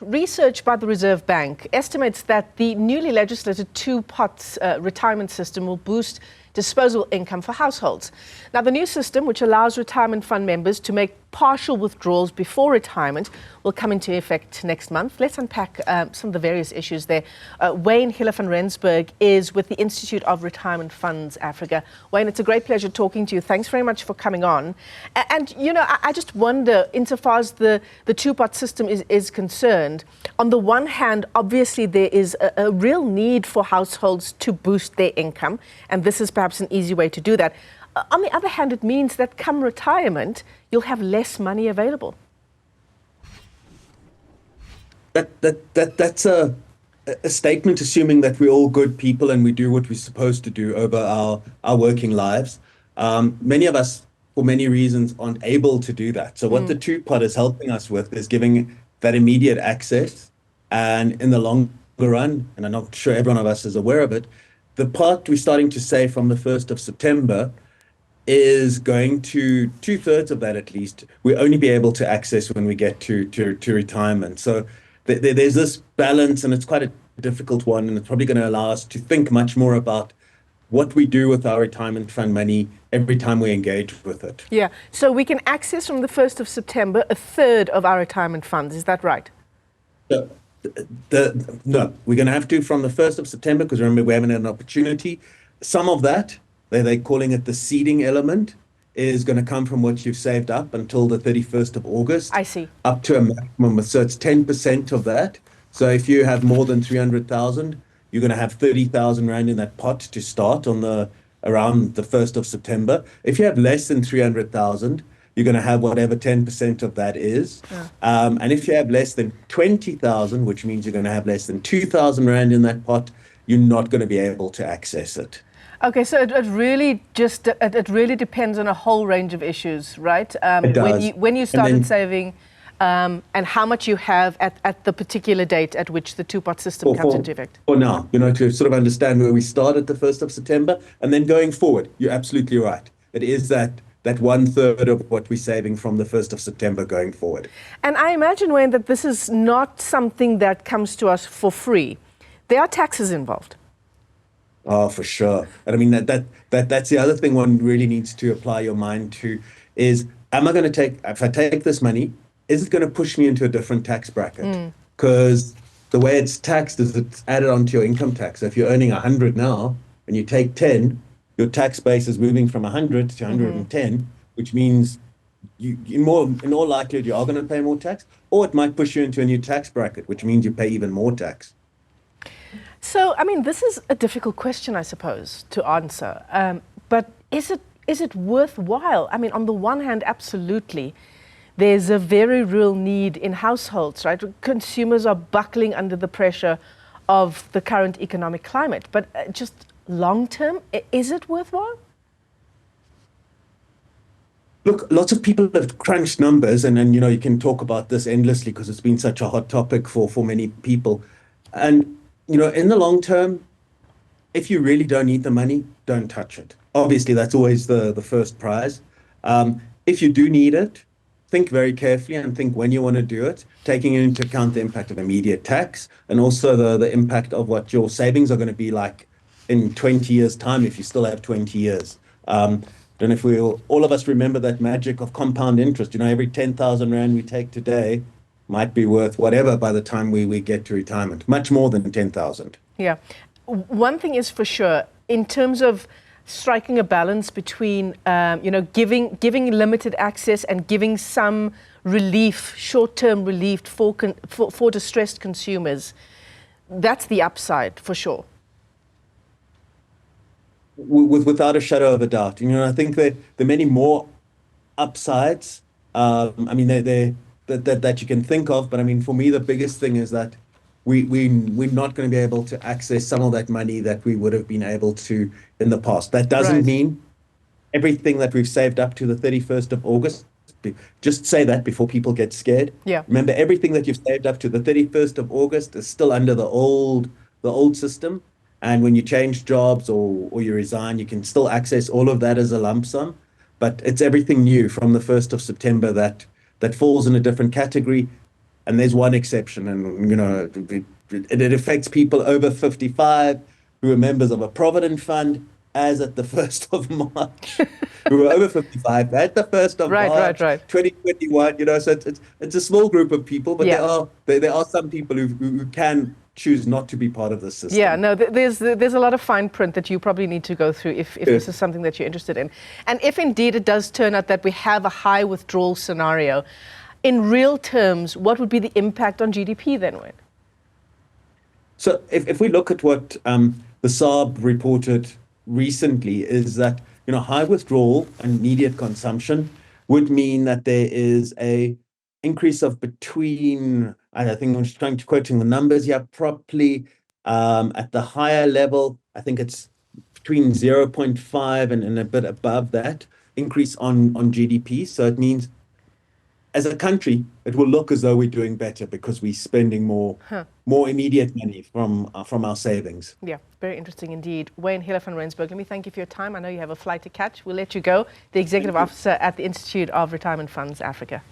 Research by the Reserve Bank estimates that the newly legislated two-pot retirement system will boost disposable income for households. Now, the new system, which allows retirement fund members to make partial withdrawals before retirement, will come into effect next month. Let's unpack some of the various issues there. Wayne Hiller van Rensburg is with the Institute of Retirement Funds Africa. Wayne, it's a great pleasure talking to you. Thanks very much for coming on. And you know, I just wonder, insofar as the two-pot system is concerned, on the one hand, obviously there is a real need for households to boost their income, and this is perhaps an easy way to do that. On the other hand, it means that come retirement, you'll have less money available. That's a statement assuming that we're all good people and we do what we're supposed to do over our working lives. Many of us, for many reasons, aren't able to do that. So what the two-pot is helping us with is giving that immediate access. And in the longer run, and I'm not sure every one of us is aware of it, the part we're starting to save from the 1st of September is going to two-thirds of that, at least, we'll only be able to access when we get to retirement. So there's this balance, and it's quite a difficult one, and it's probably going to allow us to think much more about what we do with our retirement fund money every time we engage with it. Yeah, so we can access from the 1st of September a third of our retirement funds, is that right? So, no, we're going to have to from the 1st of September, because remember, we haven't had an opportunity. Some of that, they're calling it the seeding element, is going to come from what you've saved up until the 31st of August. I see. Up to a maximum, so it's 10% of that. So if you have more than 300,000, you're going to have 30,000 Rand in that pot to start on around the 1st of September. If you have less than 300,000, you're going to have whatever 10% of that is. Yeah. And if you have less than 20,000, which means you're going to have less than 2,000 Rand in that pot, you're not going to be able to access it. Okay, so it really depends on a whole range of issues, right? It does. When you started saving, and how much you have at the particular date at which the two-pot system comes into effect. For now, to sort of understand where we start at the 1st of September, and then going forward, you're absolutely right. It is that 1/3 of what we're saving from the 1st of September going forward. And I imagine, Wayne, that this is not something that comes to us for free. There are taxes involved. Oh, for sure. And I mean, that's the other thing one really needs to apply your mind to is, if I take this money, is it going to push me into a different tax bracket? Because the way it's taxed is it's added onto your income tax. So if you're earning 100 now and you take 10, your tax base is moving from 100 to 110, which means in all likelihood you are going to pay more tax, or it might push you into a new tax bracket, which means you pay even more tax. So, I mean, this is a difficult question, I suppose, to answer. But is it worthwhile? I mean, on the one hand, absolutely. There's a very real need in households, right? Consumers are buckling under the pressure of the current economic climate. But just long term, is it worthwhile? Look, lots of people have crunched numbers, and you can talk about this endlessly because it's been such a hot topic for many people. And in the long term, if you really don't need the money, don't touch it. Obviously, that's always the first prize. If you do need it, think very carefully and think when you want to do it, taking into account the impact of immediate tax and also the impact of what your savings are going to be like in 20 years' time if you still have 20 years. Don't know if all of us remember that magic of compound interest. Every 10,000 Rand we take today might be worth whatever by the time we get to retirement, much more than 10,000. Yeah. One thing is for sure, in terms of striking a balance between, giving limited access and giving some relief, short-term relief for distressed consumers, that's the upside for sure. Without a shadow of a doubt. I think that there are many more upsides. That you can think of, but for me the biggest thing is that we're not going to be able to access some of that money that we would have been able to in the past. That doesn't mean everything that we've saved up to the 31st of August. Just say that before people get scared. Yeah. Remember, everything that you've saved up to the 31st of August is still under the old system. And when you change jobs or you resign, you can still access all of that as a lump sum. But it's everything new from the 1st of September that falls in a different category. And there's one exception, and it affects people over 55 who are members of a provident fund as at the 1st of March, who are over 55 at the 1st of March 2021. So it's a small group of people, but there are some people who can choose not to be part of the system. Yeah, no, there's a lot of fine print that you probably need to go through if this is something that you're interested in. And if indeed it does turn out that we have a high withdrawal scenario, in real terms, what would be the impact on GDP then, Wayne? So if we look at what the SARB reported recently, is that high withdrawal and immediate consumption would mean that there is a increase of between, I think I'm just quoting the numbers here properly, at the higher level, I think it's between 0.5 and a bit above that increase on GDP. So it means as a country, it will look as though we're doing better because we're spending more immediate money from our savings. Yeah, very interesting indeed. Wayne Hiller van Rensburg, let me thank you for your time. I know you have a flight to catch. We'll let you go. The Executive Officer at the Institute of Retirement Funds Africa.